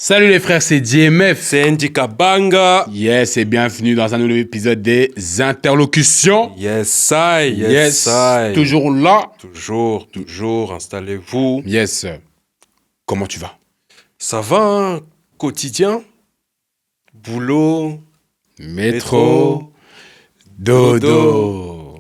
Salut les frères, c'est DMF. C'est Ndika Banga. Yes, et bienvenue dans un nouvel épisode des Interlocutions. Yes, I. Toujours là. Toujours, installez-vous. Yes. Comment tu vas? Ça va, hein? Quotidien. Boulot. Métro. Dodo.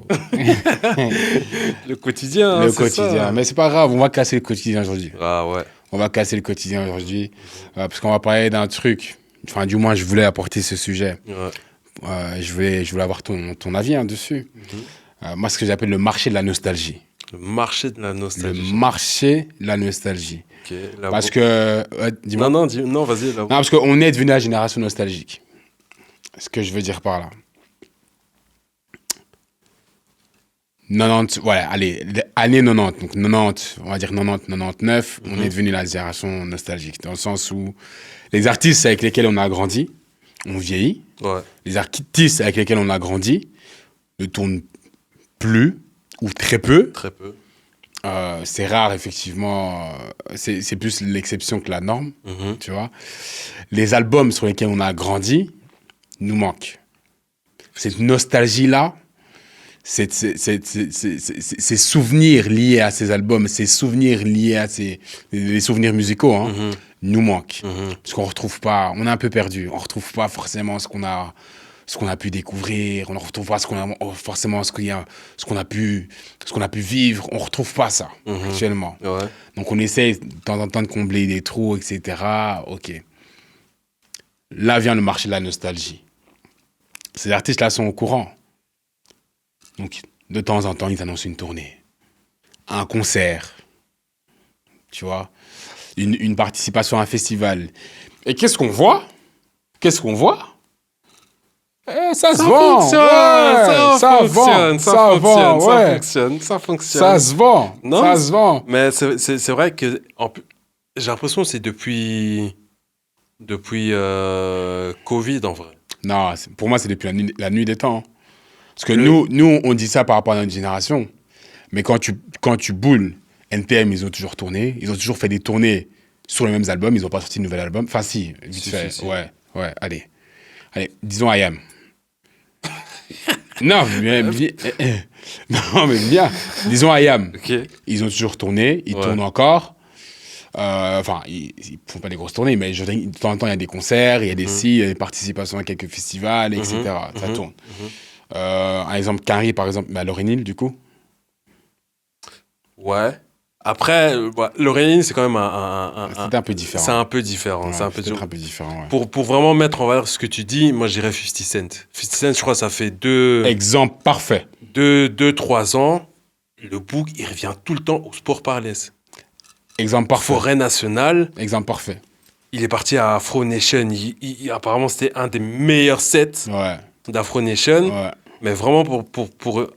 Le quotidien, Le c'est quotidien. ça. Mais c'est pas grave, on va casser le quotidien aujourd'hui. Ah ouais. On va casser le quotidien aujourd'hui. Parce qu'on va parler d'un truc. Enfin, du moins, je voulais apporter ce sujet. Ouais. Je voulais avoir ton avis dessus. Moi, ce que j'appelle le marché de la nostalgie. Le marché de la nostalgie. Le marché de la nostalgie. Ok, là, Parce que... dis-moi. Non, vas-y. Là. Non, parce qu'on est devenu la génération nostalgique. Ce que je veux dire par là. 90, voilà, allez, années 90, donc 90, on va dire 90, 99, on est devenu la génération nostalgique. Dans le sens où les artistes avec lesquels on a grandi, on vieillit. Ouais. Les artistes avec lesquels on a grandi ne tournent plus, ou très peu. Très peu. C'est rare, effectivement. C'est plus l'exception que la norme, tu vois. Les albums sur lesquels on a grandi nous manquent. Cette nostalgie-là, ces souvenirs liés à ces albums, ces souvenirs liés à les souvenirs musicaux, nous manquent. Parce qu'on retrouve pas, on est un peu perdu. On retrouve pas forcément ce qu'on a pu découvrir. On ne retrouve pas forcément ce qu'on a pu vivre. On retrouve pas ça actuellement. Ouais. Donc on essaie de temps en temps de combler des trous, etc. Ok. Là vient le marché de la nostalgie. Ces artistes-là sont au courant. Donc, de temps en temps, ils annoncent une tournée, un concert, tu vois, une participation à un festival. Et qu'est-ce qu'on voit? Ça se vend. Ça fonctionne. Ça se vend. Non, ça se vend. Mais c'est vrai que j'ai l'impression que c'est depuis Covid, en vrai. Non, pour moi, c'est depuis la nuit des temps. Parce que nous, on dit ça par rapport à notre génération. Mais quand tu boules, NTM, ils ont toujours tourné. Ils ont toujours fait des tournées sur les mêmes albums. Ils n'ont pas sorti de nouvel album. Enfin, si, vite fait. Si. Ouais, allez, disons IAM. Non, mais bien. Disons IAM. Ok. Ils ont toujours tourné. Ils tournent encore. Enfin, ils font pas des grosses tournées, mais de temps en temps, il y a des concerts, il y a il y a des participations à quelques festivals, etc. Ça tourne. Un exemple, Carrie, par exemple, Lauryn du coup. Ouais. Après, Lauryn, c'est quand même C'était un peu différent. C'est un peu différent. Ouais, c'est un peu différent, ouais. Pour vraiment mettre en valeur ce que tu dis, moi, je dirais 50 Cent. 50 Cent, je crois, ça fait Exemple parfait. 2-3 ans, le book, il revient tout le temps au Sport Palace. Exemple parfait. Forêt nationale. Exemple parfait. Il est parti à Afro Nation. Apparemment, c'était un des meilleurs sets d'Afro Nation. Ouais. Mais vraiment pour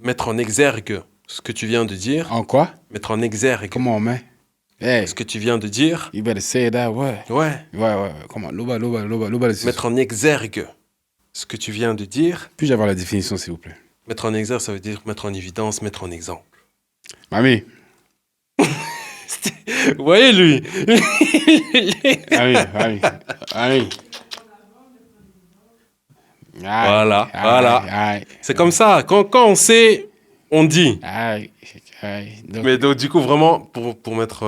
mettre en exergue ce que tu viens de dire. En quoi? Mettre en exergue. Comment on met? Hey, ce que tu viens de dire. you better say that, ouais. Ouais. Comment? Loba. Mettre en exergue ce que tu viens de dire. Puis-je avoir la définition, s'il vous plaît? Mettre en exergue, ça veut dire mettre en évidence, mettre en exemple. Mamie. Vous voyez, lui. Mamie. Voilà. C'est comme ça. Quand on sait, on dit. Mais donc, du coup, vraiment, pour mettre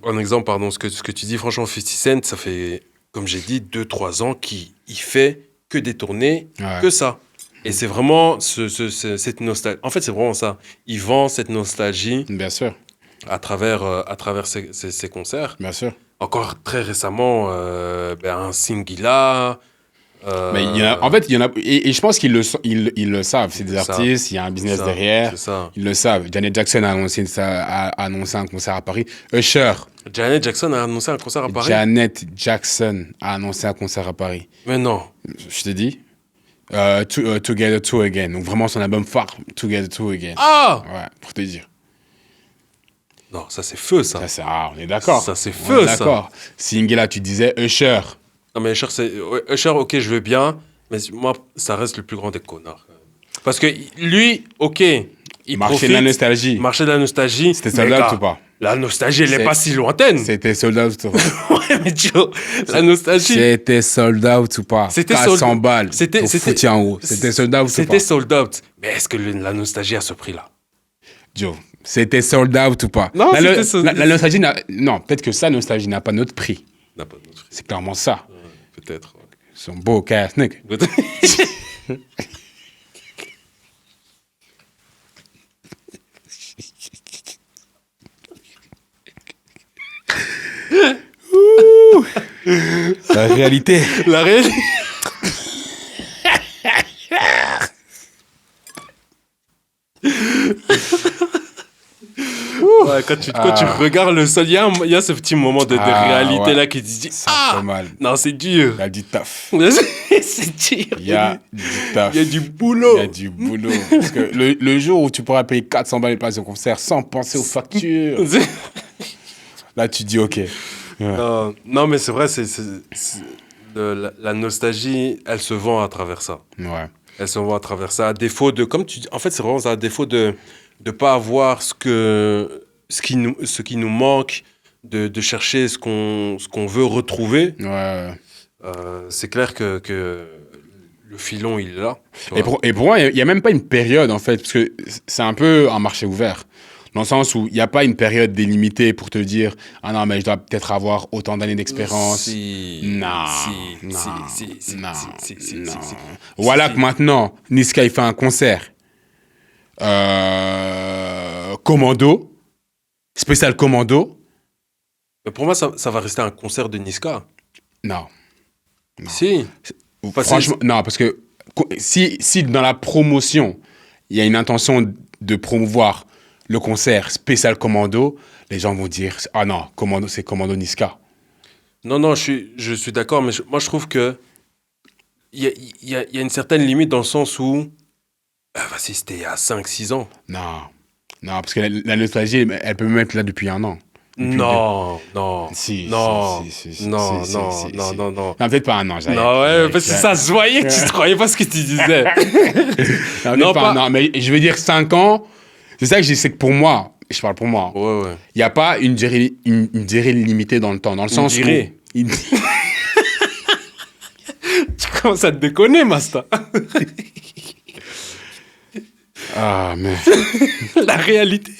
en exemple, pardon, ce que tu dis, franchement, 50 Cent, ça fait, comme j'ai dit, 2-3 ans qu'il fait que des tournées, que ça. Et c'est vraiment cette nostalgie. En fait, c'est vraiment ça. Il vend cette nostalgie. Bien sûr. À travers ses concerts. Bien sûr. Encore très récemment, un Singila. Mais il y en a, et je pense qu'ils le savent. C'est des artistes, il y a un business derrière. C'est ça. Ils le savent. Janet Jackson a annoncé un concert à Paris. Usher. Janet Jackson a annoncé un concert à Paris. Janet Jackson a annoncé un concert à Paris. Mais non. Je t'ai dit. Together Two Again. Donc vraiment son album phare, Together Two Again. Ah! Ouais, pour te dire. Non, ça c'est feu, ça. On est d'accord. Ça c'est feu, ça. D'accord. Singela, tu disais Usher. Non, mais Usher, ok, je veux bien, mais moi, ça reste le plus grand des connards. Parce que lui, ok, il marché profite. de la nostalgie. Marché de la nostalgie. C'était sold out ou pas? La nostalgie, elle n'est pas si lointaine. C'était sold out. Ouais, mais Joe, la nostalgie. C'était sold out ou pas? C'était 400 balles. C'était en haut. C'était sold out ou pas? C'était sold out. Mais est-ce que la nostalgie a ce prix-là? Joe, c'était sold out ou pas? Non, la nostalgie non, peut-être que ça, nostalgie n'a pas notre prix. N'a pas notre prix. C'est clairement ça. Ouais, peut-être. Ouais. Ils sont beaux casse, nigga. La réalité. La réalité. Ouais, quand tu regardes le sol, il y a ce petit moment de réalité là qui te dit ça fait mal. Non, c'est dur. Il y a du taf. C'est dur. Il y a du taf. Il y a du boulot. Il y a du boulot. Parce que le jour où tu pourras payer 400 balles de place de concert sans penser aux factures, là tu dis ok. Ouais. Non, mais c'est vrai, la nostalgie, elle se vend à travers ça. Ouais. Elle se vend à travers ça. À défaut de, comme tu dis, en fait, c'est vraiment ça, à défaut de ne pas avoir ce qui nous manque, de chercher ce qu'on veut retrouver. Ouais. C'est clair que le filon, il est là. Et pour moi, il n'y a même pas une période, en fait, parce que c'est un peu un marché ouvert. Dans le sens où il n'y a pas une période délimitée pour te dire « Ah non, mais je dois peut-être avoir autant d'années d'expérience. » Non. Voilà que maintenant, Niska, il fait un concert. Commando. Spécial Commando. Mais pour moi, ça va rester un concert de Niska. Non. Si. Franchement, non, parce que si dans la promotion, il y a une intention de promouvoir le concert spécial Commando, les gens vont dire « Ah non, Commando, c'est Commando Niska. » Non, je suis d'accord, mais moi, je trouve que il y a une certaine limite dans le sens où vas-y, c'était il y a 5-6 ans. Non, parce que la nostalgie, elle peut même être là depuis un an. Non. Non, peut-être pas un an. Non, ouais, parce que ça se voyait que tu ne croyais pas ce que tu disais. Non, mais je veux dire 5 ans. C'est ça que je dis, c'est que pour moi, je parle pour moi, ouais. Il n'y a pas une durée limitée dans le temps, dans le sens où... Tu commences à te déconner, Masta. Ah, mais... La réalité.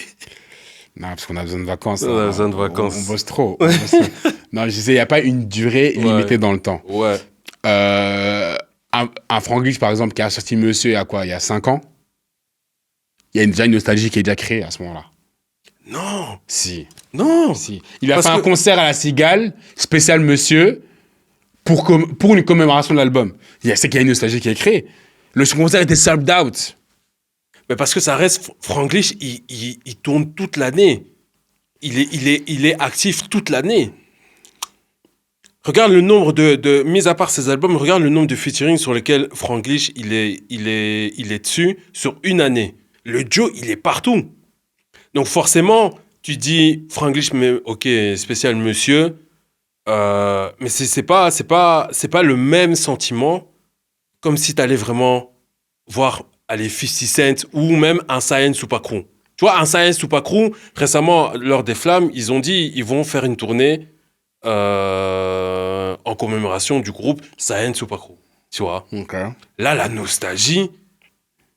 Non, parce qu'on a besoin de vacances. On a besoin de vacances. On bosse trop. Non, je disais, il n'y a pas une durée limitée dans le temps. Ouais. Un Franglish, par exemple, qui a sorti Monsieur il y a 5 ans, il y a déjà une nostalgie qui est déjà créée à ce moment-là. Non. Si. Non. Si. Il a fait un concert à la Cigale, spécial Monsieur, pour une commémoration de l'album. C'est qu'il y a une nostalgie qui est créée. Le concert était sold out. Mais parce que ça reste... Franglish, il tourne toute l'année. Il est actif toute l'année. Regarde le nombre de... Mis à part ses albums, regarde le nombre de featuring sur lesquels Franglish, il est dessus sur une année. Le Joe, il est partout. Donc forcément, tu dis Franglish, mais ok, spécial monsieur. Mais c'est pas le même sentiment comme si tu allais vraiment voir 50 Cent ou même un Science Supakru. Tu vois, un Science Supakru, récemment, lors des Flammes, ils ont dit ils vont faire une tournée en commémoration du groupe Science Supakru. Tu vois. Okay. Là, la nostalgie,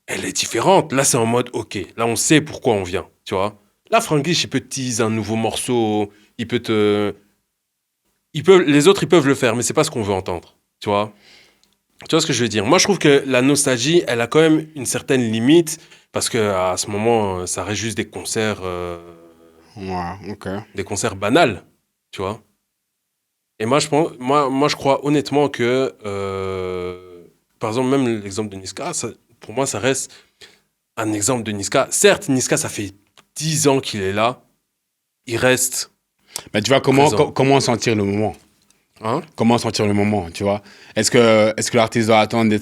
elle est différente. Là, c'est en mode, ok, là, on sait pourquoi on vient, tu vois. Là, Franglish, il peut te teaser un nouveau morceau, les autres, ils peuvent le faire, mais c'est pas ce qu'on veut entendre, tu vois. Tu vois ce que je veux dire? Moi, je trouve que la nostalgie, elle a quand même une certaine limite, parce qu'à ce moment, ça reste juste des concerts... des concerts banals, tu vois. Et moi, je crois honnêtement que... par exemple, même l'exemple de Niska, pour moi, ça reste un exemple de Niska. Certes, Niska, ça fait 10 ans qu'il est là. Il reste... Mais tu vois, comment sentir le moment? Comment sentir le moment, tu vois? Est-ce que l'artiste doit attendre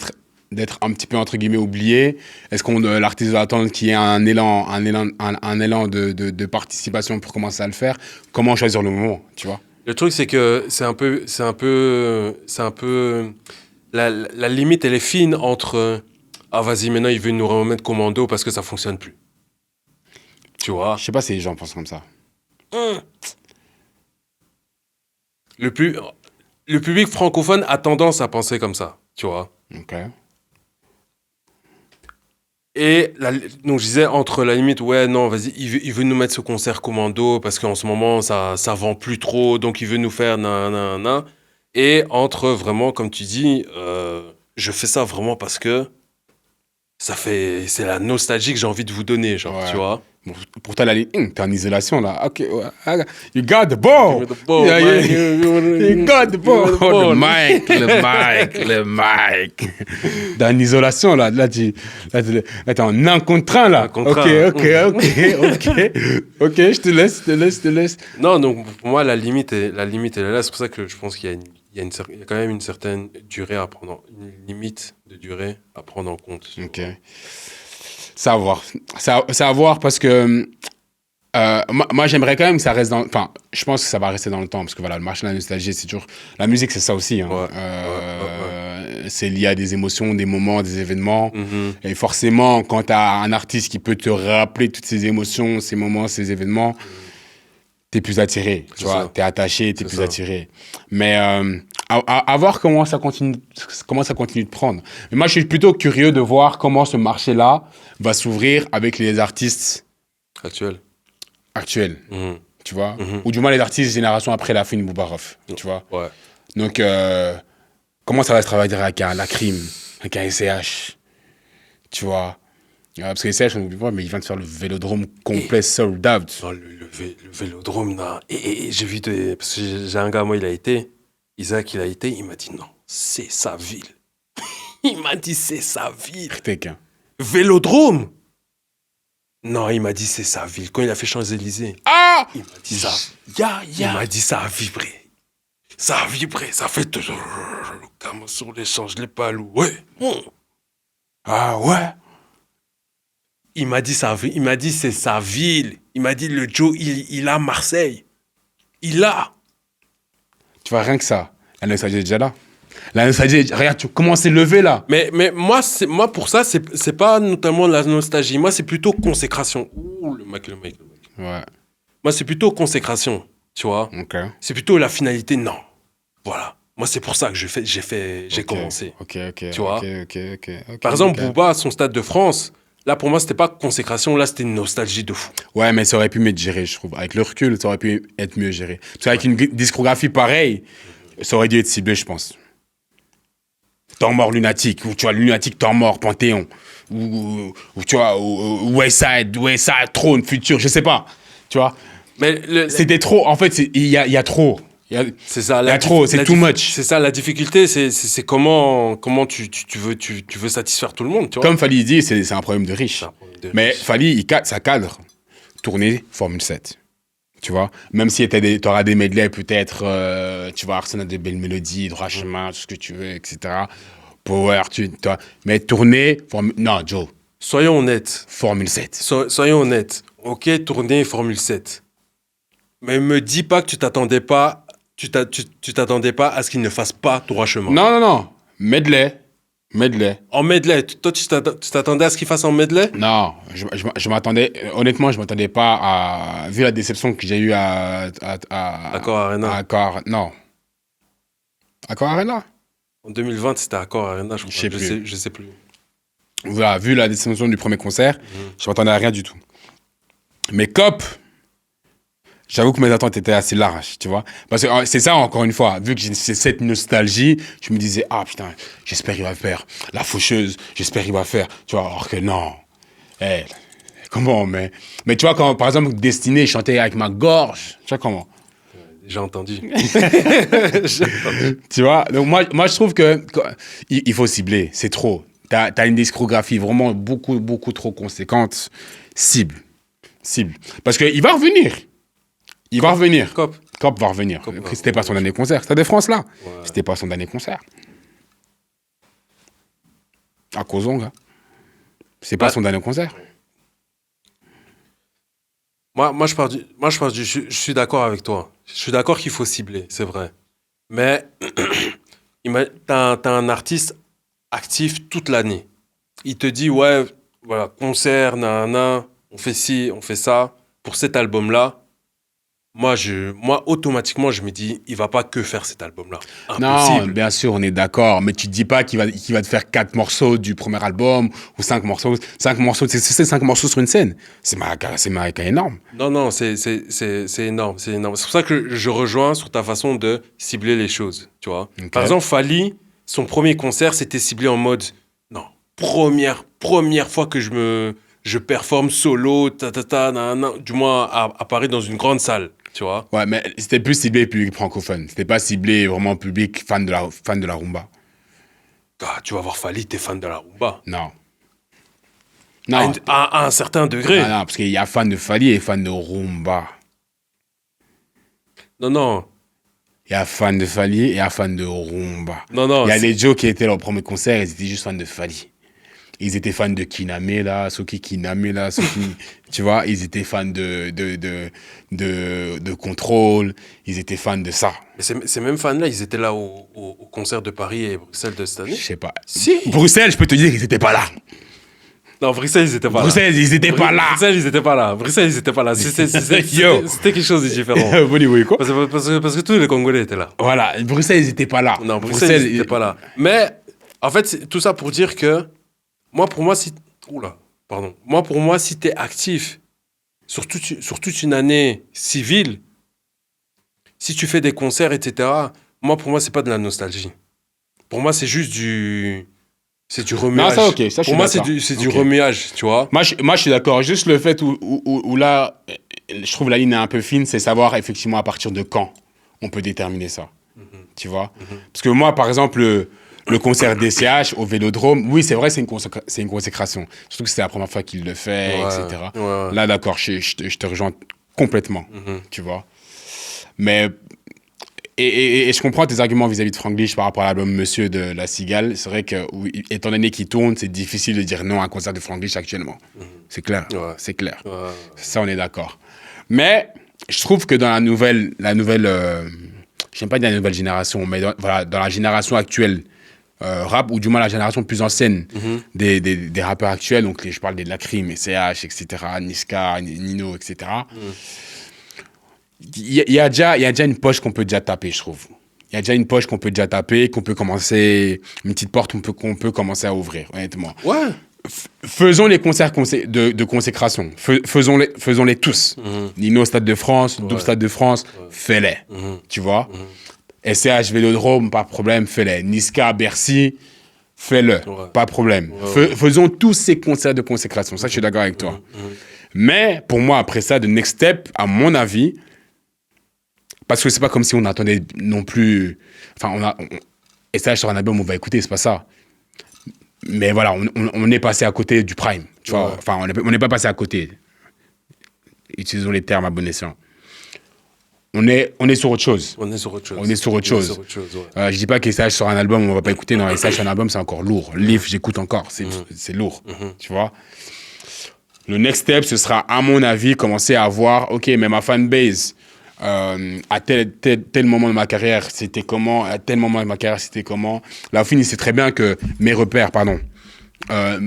d'être un petit peu, entre guillemets, oublié? Est-ce que l'artiste doit attendre qu'il y ait un élan de participation pour commencer à le faire? Comment choisir le moment, tu vois? Le truc, c'est que c'est un peu la limite, elle est fine entre ah, vas-y, maintenant, il veut nous remettre commando parce que ça fonctionne plus. Tu vois? Je sais pas si les gens pensent comme ça. Le public francophone a tendance à penser comme ça, tu vois. Ok. Et donc je disais, entre la limite, ouais, non, vas-y, il veut nous mettre ce concert commando parce qu'en ce moment, ça vend plus trop, donc il veut nous faire nan. Et entre vraiment, comme tu dis, je fais ça vraiment parce que c'est la nostalgie que j'ai envie de vous donner, genre, tu vois. Bon, pour toi, t'es en isolation, là. Ok, ouais. You got the ball! You got the ball! Le mic. Dans l''isolation, là, t'es en un contre un, là. Ok, je te laisse. Non, donc pour moi, la limite est là. C'est pour ça que je pense qu'il y a quand même une certaine durée à prendre, une limite de durée à prendre en compte. Ok. Savoir parce que moi j'aimerais quand même que ça reste dans... Enfin, je pense que ça va rester dans le temps parce que voilà, le marché de la nostalgie, c'est toujours... La musique, c'est ça aussi. Hein. C'est lié à des émotions, des moments, des événements. Et forcément, quand tu as un artiste qui peut te rappeler toutes ces émotions, ces moments, ces événements, t'es plus attiré. Tu vois, t'es attaché, t'es plus attiré. Mais à voir comment ça continue de prendre. Mais moi, je suis plutôt curieux de voir comment ce marché-là va s'ouvrir avec les artistes actuels. Tu vois, ou du moins les artistes génération après la fin de Boubaroff. Tu vois. Ouais. Donc, comment ça va se travailler avec un Lacrim, avec un SCH. Tu vois. Parce que SCH, on oublie pas, mais il vient de faire le Vélodrome complet sold out. Non, le Vélodrome, là. Et j'ai vu parce que j'ai un gars, moi, Isaac, il a été, il m'a dit non, c'est sa ville. Il m'a dit c'est sa ville. Vélodrome? Non, il m'a dit c'est sa ville. Quand il a fait Champs-Élysées, il m'a dit ça. Il m'a dit ça a vibré. Ça a vibré, ça fait toujours comme sur les champs, je l'ai pas loué. Ah ouais? Il m'a dit ça, il m'a dit c'est sa ville. Il m'a dit le Joe, il a Marseille. Il a. Tu vois, rien que ça. La nostalgie est déjà là. La nostalgie, regarde, tu commences à lever là. Mais moi, pour ça, c'est pas notamment la nostalgie. Moi, c'est plutôt consécration. Ouh, le mec. Ouais. Moi, c'est plutôt consécration, tu vois. Ok. C'est plutôt la finalité, non. Voilà. Moi, c'est pour ça que j'ai commencé. Ok. Tu vois. Ok. Par exemple, Booba, son Stade de France, là, pour moi, c'était pas consécration, là, c'était une nostalgie de fou. Ouais, mais ça aurait pu mieux être géré, je trouve. Avec le recul, ça aurait pu être mieux géré. Parce qu'avec une discographie pareille, ça aurait dû être ciblé, je pense. Temps mort lunatique, ou tu vois, lunatique, temps mort, Panthéon. Ou tu vois, Westside, Throne, Futur, je sais pas. Tu vois. Mais c'était trop. En fait, il y a trop. C'est ça. Il y a trop, c'est too much. C'est ça, la difficulté, c'est comment tu veux satisfaire tout le monde, tu vois. Comme Fally dit, c'est un problème de riche. Mais Fally, ça cadre. Tourner Formule 7. Tu vois, même si tu auras des medleys, peut-être, tu vois, Arsenal de belles mélodies, droit chemin, tout ce que tu veux, etc. Power, mais tourner, non, Joe. Soyons honnêtes. Formule 7. Soyons honnêtes. Ok, tourner Formule 7. Mais me dis pas que tu t'attendais pas à ce qu'il ne fasse pas droit chemin. Non. Medley. En medley. Toi, tu t'attendais à ce qu'il fasse en medley? Non, je m'attendais... Honnêtement, je m'attendais pas à... Vu la déception que j'ai eue à Accor Arena. Non. Accor Arena? En 2020, c'était Accor Arena, je crois. Je sais plus. Voilà, vu la déception du premier concert, je m'attendais à rien du tout. Mais COP... J'avoue que mes attentes étaient assez larges, tu vois. Parce que c'est ça, encore une fois, vu que j'ai cette nostalgie, je me disais, ah putain, j'espère qu'il va faire La Faucheuse, j'espère qu'il va faire, tu vois, alors que non. Comment, mais tu vois, quand, par exemple, Destiné chantait avec ma gorge, tu vois comment? J'ai entendu. Tu vois, donc moi, je trouve que il faut cibler, c'est trop. T'as une discographie vraiment beaucoup trop conséquente. Cible. Parce qu'il va revenir. Il va revenir. Cop va revenir. C'était pas son dernier concert. Stade de France, là. Ouais. C'était pas son dernier concert. À Kozonga. C'est pas son dernier concert. Moi, je suis d'accord avec toi. Je suis d'accord qu'il faut cibler, c'est vrai. Mais t'as un artiste actif toute l'année. Il te dit, ouais, voilà, concert, on fait ci, on fait ça, pour cet album-là. moi, automatiquement, je me dis, il va pas que faire cet album-là. Impossible. Non, bien sûr, on est d'accord. Mais tu te dis pas qu'il va te faire 4 morceaux du premier album ou 5 morceaux. 5 morceaux, c'est 5 morceaux sur une scène. C'est énorme. Non, c'est énorme. C'est énorme. C'est pour ça que je rejoins sur ta façon de cibler les choses. Tu vois. Okay. Par exemple, Fally, son premier concert, c'était ciblé en mode, non, première fois que je performe solo, du moins à Paris dans une grande salle. Tu vois. Ouais, mais c'était plus ciblé public francophone. C'était pas ciblé vraiment public fan de la rumba. Ah, tu vas voir Fally, t'es fan de la rumba. Non. À un certain degré. Non, parce qu'il y a fan de Fally et fan de rumba. Non. Il y a fan de Fally et il y a fan de rumba. Non. Il y a des Joe qui étaient leur premier concert, ils étaient juste fans de Fally. Ils étaient fans de Kiname, là, Soki Kiname, là, tu vois, ils étaient fans de Contrôle, ils étaient fans de ça. Mais ces mêmes fans-là, ils étaient là au concert de Paris et Bruxelles de cette année? Je sais pas. Si. Bruxelles, je peux te dire qu'ils étaient pas là. Non, Bruxelles, ils étaient pas là. Bruxelles, ils étaient pas là. Bruxelles, ils étaient pas là. Bruxelles, ils étaient pas là. C'était quelque chose de différent. Quoi? Parce que tous les Congolais étaient là. Voilà, Bruxelles, ils étaient pas là. Non, Bruxelles, ils étaient pas là. Mais, en fait, c'est tout ça pour dire que pour moi, si t'es actif sur toute une année civile, si tu fais des concerts, etc., pour moi, c'est pas de la nostalgie. Pour moi, c'est juste du remuage. Non, ça, ok. Ça, pour moi, c'est du remuage, tu vois. Moi, je suis d'accord. Juste le fait où là, je trouve la ligne est un peu fine, c'est savoir effectivement à partir de quand on peut déterminer ça. Tu vois. Parce que moi, par exemple, le concert DCH au Vélodrome, oui, c'est vrai, c'est une consécration. Surtout que c'est la première fois qu'il le fait, etc. Ouais. Là, d'accord, je te rejoins complètement, tu vois. Mais, et je comprends tes arguments vis-à-vis de Franglish par rapport à l'album Monsieur de La Cigale. C'est vrai que, étant donné qu'il tourne, c'est difficile de dire non à un concert de Franglish actuellement. C'est clair, c'est clair. Ouais. Ça, on est d'accord. Mais, je trouve que dans la nouvelle j'aime pas dire la nouvelle génération, mais dans la génération actuelle, rap, ou du moins la génération plus ancienne des rappeurs actuels, donc je parle des Lacrim, SCH, etc., Niska, Nino, etc. Il y a déjà une poche qu'on peut déjà taper, je trouve. Il y a déjà une poche qu'on peut déjà taper, une petite porte qu'on peut commencer à ouvrir, honnêtement. Ouais. Faisons les concerts de consécration. Faisons-les tous. Nino, Stade de France, Double Stade de France, fais-les. Tu vois. SCH, Vélodrome, pas de problème, fais-les. Niska, Bercy, fais-le, pas de problème. Faisons tous ces concerts de consécration. Ça, je suis d'accord avec toi. Mais, pour moi, après ça, the next step, à mon avis, parce que c'est pas comme si on attendait non plus... Enfin, SCH sur un album, on va écouter, c'est pas ça. Mais voilà, on est passé à côté du prime, tu vois. Enfin, on n'est pas passé à côté. Utilisons les termes à bon escient. On est sur autre chose. Je dis pas que SCH sur un album, on va pas écouter. Non, SCH sur un album, c'est encore lourd. Leaf, j'écoute encore. C'est lourd. Tu vois. Le next step, ce sera, à mon avis, commencer à voir, OK, mais ma fanbase, à tel moment de ma carrière, c'était comment? À tel moment de ma carrière, c'était comment? Là, au final, c'est très bien que mes repères, La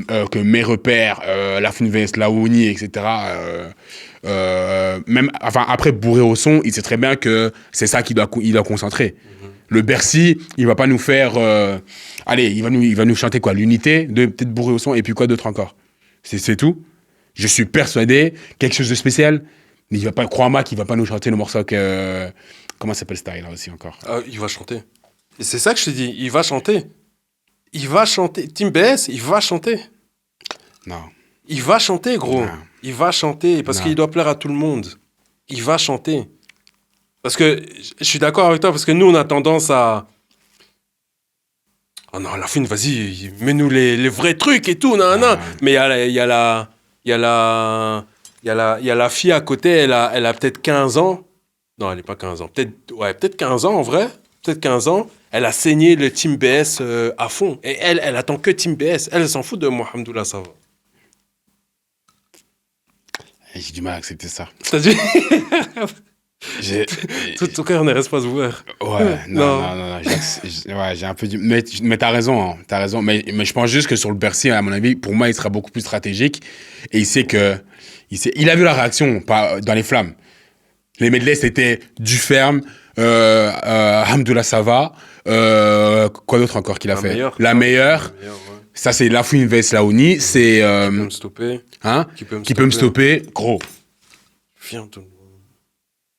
Fine VS, Laouni, etc., même, enfin, après bourré au son, il sait très bien que c'est ça qu'il doit concentrer. Le Bercy, il va pas nous faire... allez, il va nous chanter quoi? L'unité, peut-être bourré au son, et puis quoi d'autre encore? C'est tout. Je suis persuadé, quelque chose de spécial, mais crois-moi qu'il va pas nous chanter le morceau que... Comment s'appelle ce style là aussi encore? Il va chanter. Et c'est ça que je te dis, il va chanter. Il va chanter. Team BS, il va chanter. Non. Il va chanter, gros. Non. Il va chanter parce qu'il doit plaire à tout le monde. Il va chanter. Parce que je suis d'accord avec toi, parce que nous, on a tendance à... Oh non, à la fin, vas-y, mets-nous les vrais trucs et tout. Non. Mais il y a la fille à côté, elle a peut-être 15 ans. Non, elle n'est pas 15 ans. Peut-être 15 ans en vrai. Peut-être 15 ans. Elle a saigné le Team BS à fond. Et elle attend que Team BS. Elle s'en fout de moi, alhamdoulilah, ça va. J'ai du mal à accepter ça. T'as dit Tout cœur ne reste pas ouvert. Ouais, non. J'ai un peu du... Mais t'as raison, hein, t'as raison. Mais je pense juste que sur le Bercy, à mon avis, pour moi, il sera beaucoup plus stratégique. Et il sait que... Il a vu la réaction dans les flammes. Les medleys, c'était du ferme, Hamdoullah Sava, quoi d'autre encore qu'il a fait? La meilleure. Ouais. Ça, c'est Lafouine vs Laouni. C'est. Qui peut me stopper? Hein? Qui peut me stopper? Gros. Viens, tout le monde.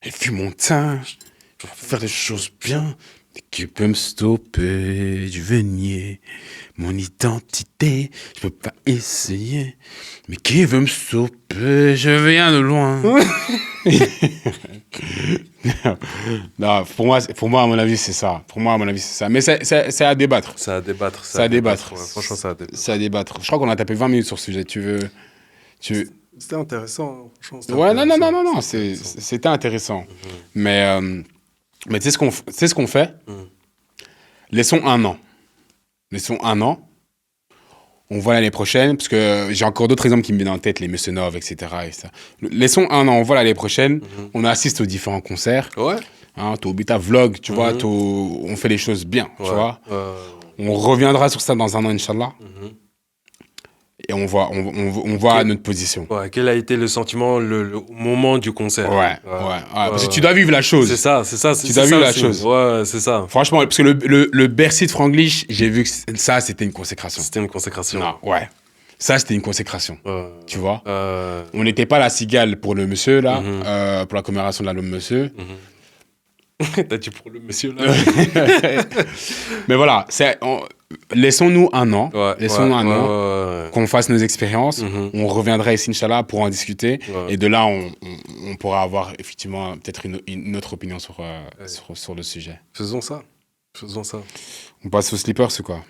Et puis mon teint, je vais faire des choses bien. Qui peut me stopper? Je veux nier mon identité. Je peux pas essayer. Mais qui veut me stopper? Je viens de loin. Non, pour moi, à mon avis, c'est ça. Mais c'est à débattre. C'est à débattre. Ouais, franchement, ça à débattre. C'est à débattre. Je crois qu'on a tapé 20 minutes sur ce sujet. C'était intéressant. Ouais, non. C'était intéressant. Mais tu sais ce qu'on fait? Laissons un an. On voit l'année prochaine, parce que j'ai encore d'autres exemples qui me viennent en tête, les Monsieur Nov, etc. Et ça. Laissons un an, on voit l'année prochaine, on assiste aux différents concerts. Ouais. Hein, t'as au Beta Vlog, tu vois, on fait les choses bien, tu vois. On reviendra sur ça dans un an, Inch'Allah. Et on voit notre position. Ouais, quel a été le sentiment, le moment du concert? Ouais. Parce que tu dois vivre la chose. C'est ça. Tu dois vivre la chose. Ouais, c'est ça. Franchement, parce que le Bercy de Franglish, j'ai vu que ça, c'était une consécration. Non, ouais. Ça, c'était une consécration. Tu vois. On n'était pas la cigale pour le monsieur, là, pour la commémoration de l'album Monsieur. T'as dit pour le monsieur, là. Mais voilà, laissons-nous un an. Qu'on fasse nos expériences. On reviendra ici, Inch'Allah, pour en discuter. Et de là, on pourra avoir effectivement peut-être une autre opinion sur le sujet. Faisons ça. On passe aux Slippers, c'est quoi?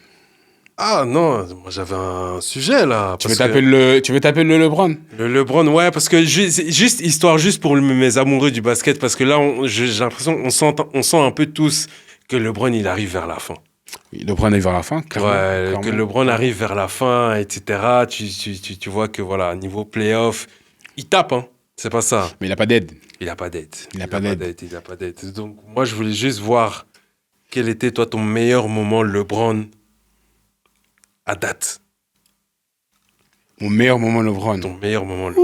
Ah non, moi j'avais un sujet là. Tu veux taper le LeBron? Le LeBron, ouais, parce que juste pour mes amoureux du basket, parce que là, j'ai l'impression on sent un peu tous que LeBron il arrive vers la fin. Oui, LeBron arrive vers la fin, clairement. Ouais, clairement. Que LeBron arrive vers la fin, etc. Tu vois que voilà, niveau playoff, il tape, hein. C'est pas ça. Mais il a pas d'aide. Il a pas d'aide. Donc moi je voulais juste voir quel était toi ton meilleur moment LeBron à date. Mon meilleur moment LeBron. Ton meilleur moment LeBron.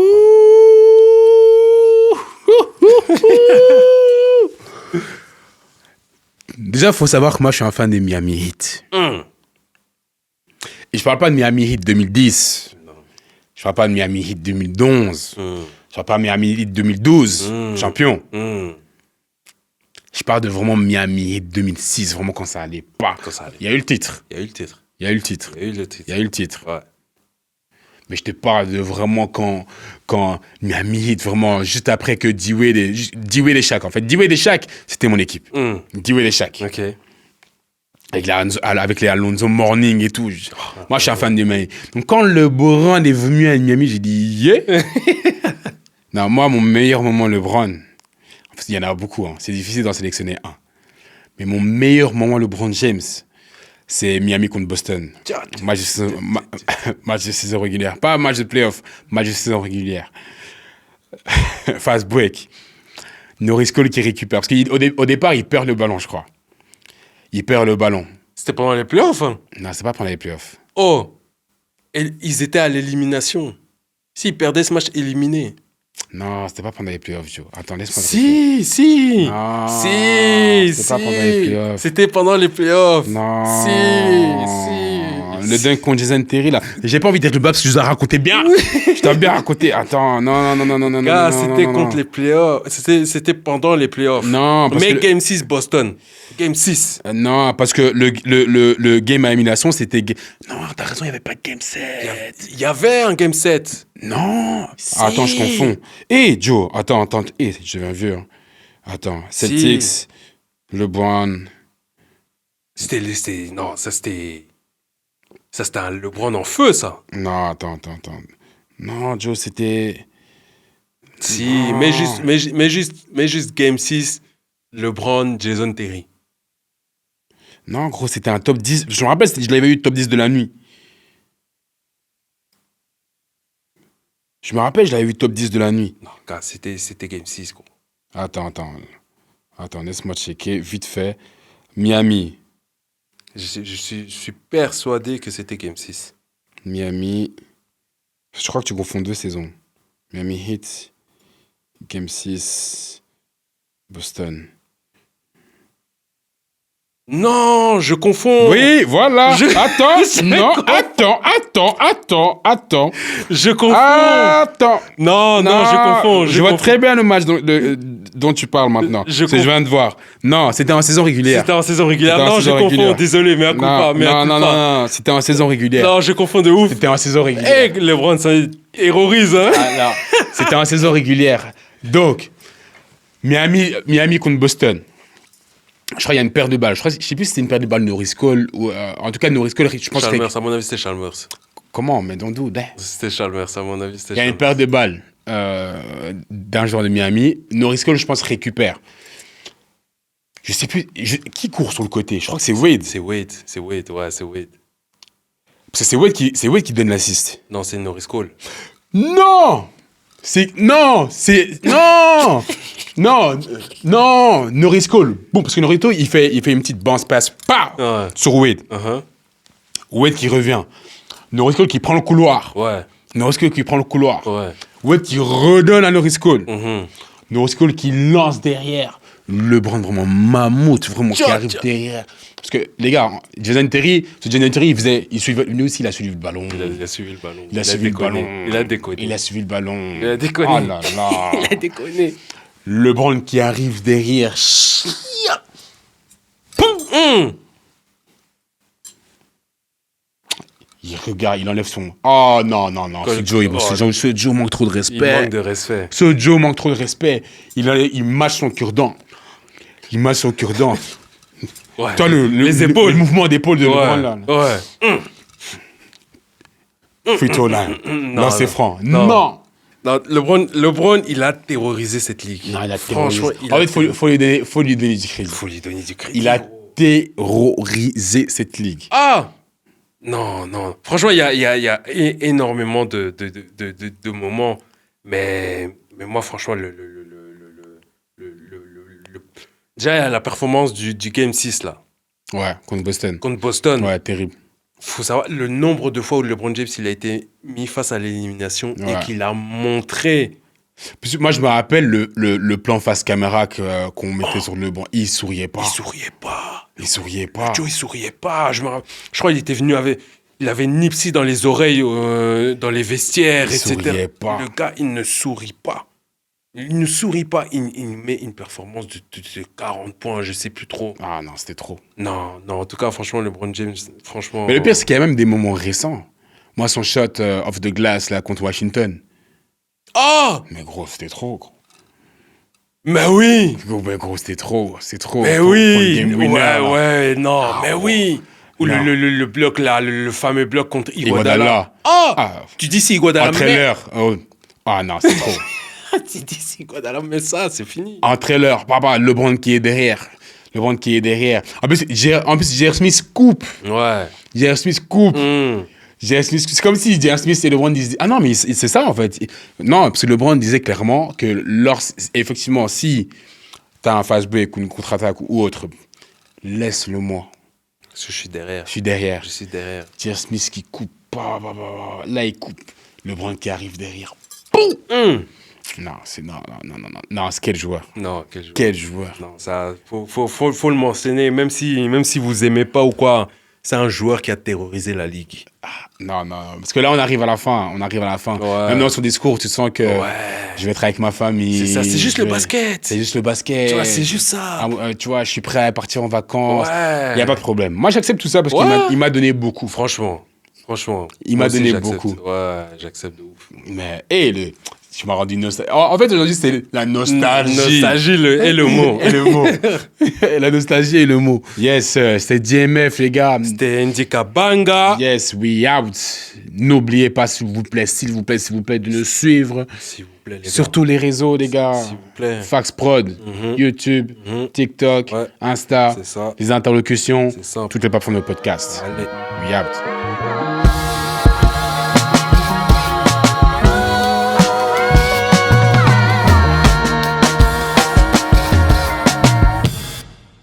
Déjà, il faut savoir que moi, je suis un fan des Miami Heat. Et je parle pas de Miami Heat 2010. Non. Je parle pas de Miami Heat 2011. Je parle pas de Miami Heat 2012, champion. Je parle de vraiment Miami Heat 2006, vraiment quand ça allait pas. Il y a eu le titre. Ouais. Mais je te parle de vraiment quand Miami Heat, vraiment, juste après que D-Wade et Shaq, en fait. D-Wade et Shaq, c'était mon équipe. D-Wade et Shaq. Ok. Avec les Alonso Morning et tout. Moi, je suis un fan de Miami. Donc, quand LeBron est venu à Miami, j'ai dit, yeah! Non, moi, mon meilleur moment LeBron, en fait, il y en a beaucoup, hein. C'est difficile d'en sélectionner un. Mais mon meilleur moment LeBron James, c'est Miami contre Boston. Match de saison régulière. Pas match de playoff, match de saison régulière. Fast break. Norris Cole qui récupère. Parce qu'au départ, il perd le ballon, je crois. Il perd le ballon. C'était pendant les playoffs, hein? Non, c'est pas pendant les playoffs. Oh! Et ils étaient à l'élimination. S'ils perdaient ce match, éliminé. Non, c'était pas pendant les playoffs, Joe. Attends, laisse-moi... Si! Non, c'était pas pendant les playoffs. C'était pendant les playoffs. Non. Si. Le dunk contre Jason Terry, là. J'ai pas envie d'être le bas parce que je dois raconter bien. Je dois bien raconter. Attends, non. Gars, c'était contre les playoffs. C'était pendant les playoffs. Non, parce mais Game 6, Boston. Game 6. Non, parce que le game à élimination, c'était... Non, t'as raison, il n'y avait pas de Game 7. Il y avait un Game 7. Non. Si. Attends, je confonds. Joe, attends. Je deviens vieux. Hein. Attends, Celtics, LeBron... Non, ça c'était un LeBron en feu, ça. Non, attends. Non, Joe, c'était... Si, mais juste Game 6, LeBron, Jason Terry. Non, gros, c'était un top 10. Je me rappelle, je l'avais eu top 10 de la nuit. Je me rappelle, je l'avais vu top 10 de la nuit. Non, gars, c'était Game 6, gros. Attends, laisse-moi checker, vite fait. Miami. Je suis persuadé que c'était Game 6. Miami. Je crois que tu confonds deux saisons. Miami Heat, Game 6. Boston. Non, je confonds. Oui, voilà. Attends. Je confonds. Attends. Non, je confonds. Je vois très bien le match dont tu parles maintenant. Je viens de voir. Non, c'était en saison régulière. Non, je confonds. Désolé, mais à coup pas. Non, c'était en saison régulière. Non, je confonds de ouf. C'était en saison régulière. LeBron, ça hérorise, hein. Non, c'était en saison régulière. Donc, Miami contre Boston. Je crois qu'il y a une paire de balles. Je sais plus si c'était une paire de balles Norris Cole ou en tout cas Norris Cole. Je pense Chalmers, à mon avis, c'était Chalmers. Comment? Mais dans d'où? C'était Chalmers, à mon avis, c'était Chalmers. Il y a une paire de balles d'un joueur de Miami. Norris Cole, je pense, récupère. Je sais plus. Qui court sur le côté? Je crois que c'est Wade. C'est Wade. C'est Wade. Parce que c'est Wade qui donne l'assist. Non, c'est Norris Cole. Non, Norris Cole. Bon, parce que Norris Cole, il fait une petite bounce pass sur Wade. Wade qui revient. Norris Cole qui prend le couloir. Wade qui redonne à Norris Cole. Norris Cole qui lance derrière. LeBron vraiment mammouth, vraiment qui arrive derrière. Parce que les gars, Jason Terry, lui aussi il a suivi le ballon. Il a suivi le ballon. Il a suivi le ballon. Il a déconné. Il a suivi le ballon. Il a déconné. Oh là là. Il a déconné. LeBron qui arrive derrière. Il regarde, il enlève son... Oh non. Ce Joe manque trop de respect. Il manque de respect. Ce Joe manque trop de respect. Il mâche son cure-dent. Ouais. Toi, les épaules. Le mouvement d'épaule de LeBron, là. Ouais. Free-throw line. Lancer franc. Non, LeBron, il a terrorisé cette ligue. Non, il a terrorisé. En fait, faut lui donner du crédit. Il a terrorisé cette ligue. Ah! Non. Franchement, il y a énormément de moments. Mais moi, franchement, déjà, il y a la performance du Game 6, là. Ouais, contre Boston. Ouais, terrible. Faut savoir le nombre de fois où LeBron James il a été mis face à l'élimination et qu'il a montré. Moi, je me rappelle le plan face caméra qu'on mettait sur LeBron. Il souriait pas. Joe, il souriait pas. Je crois qu'il était venu il avait Nipsey dans les oreilles, dans les vestiaires, etc. Souriait pas. Le gars, il ne sourit pas. Il met une performance de 40 points, je sais plus trop. Ah non, c'était trop. Non, en tout cas, franchement, LeBron James, franchement... Mais le pire, c'est qu'il y a même des moments récents. Moi, son shot off the glass, là, contre Washington. Oh! Mais gros, c'était trop, gros. Mais oui! Gros, c'était trop. Mais oui! Mais oui! Ou le bloc, là, le fameux bloc contre Iguodala. Tu dis c'est Iguodala, en trailer. Ah non, c'est trop. Tu dis c'est Iguodala, mais ça, c'est fini. En trailer, papa, LeBron qui est derrière. En plus, J.R. Smith coupe. Ouais. J.R. Smith coupe. C'est comme si J.R. Smith et LeBron disaient... Ah non, mais c'est ça, en fait. Non, parce que LeBron disait clairement que effectivement, si t'as un fast break ou une contre-attaque ou autre, laisse-le-moi. Parce que je suis derrière. Je suis derrière. J.R. Smith qui coupe. Là, il coupe. LeBron qui arrive derrière. Non, c'est quel joueur. Non, quel joueur. Non, ça faut le mentionner, même si vous aimez pas ou quoi. C'est un joueur qui a terrorisé la ligue. Non, parce que là on arrive à la fin. Ouais. Même dans son discours, tu sens que je vais être avec ma famille. C'est ça, c'est juste le basket. Tu vois, c'est juste ça. Tu vois, je suis prêt à partir en vacances. Ouais. Il y a pas de problème. Moi, j'accepte tout ça parce qu'il m'a donné beaucoup. Franchement. Il m'a donné beaucoup. Ouais, j'accepte de ouf. Mais tu m'as rendu nostalgique. En fait, aujourd'hui, c'est la nostalgie. Nostalgie et le mot. La nostalgie et le mot. Yes, c'était DMF, les gars. C'était Ndika Banga. Yes, we out. N'oubliez pas, s'il vous plaît, de nous suivre. S'il vous plaît, les gars. Sur tous les réseaux, les gars. S'il vous plaît. Fax Prod, YouTube, TikTok, Insta, les interlocutions, toutes les plateformes de podcast. Allez. We out.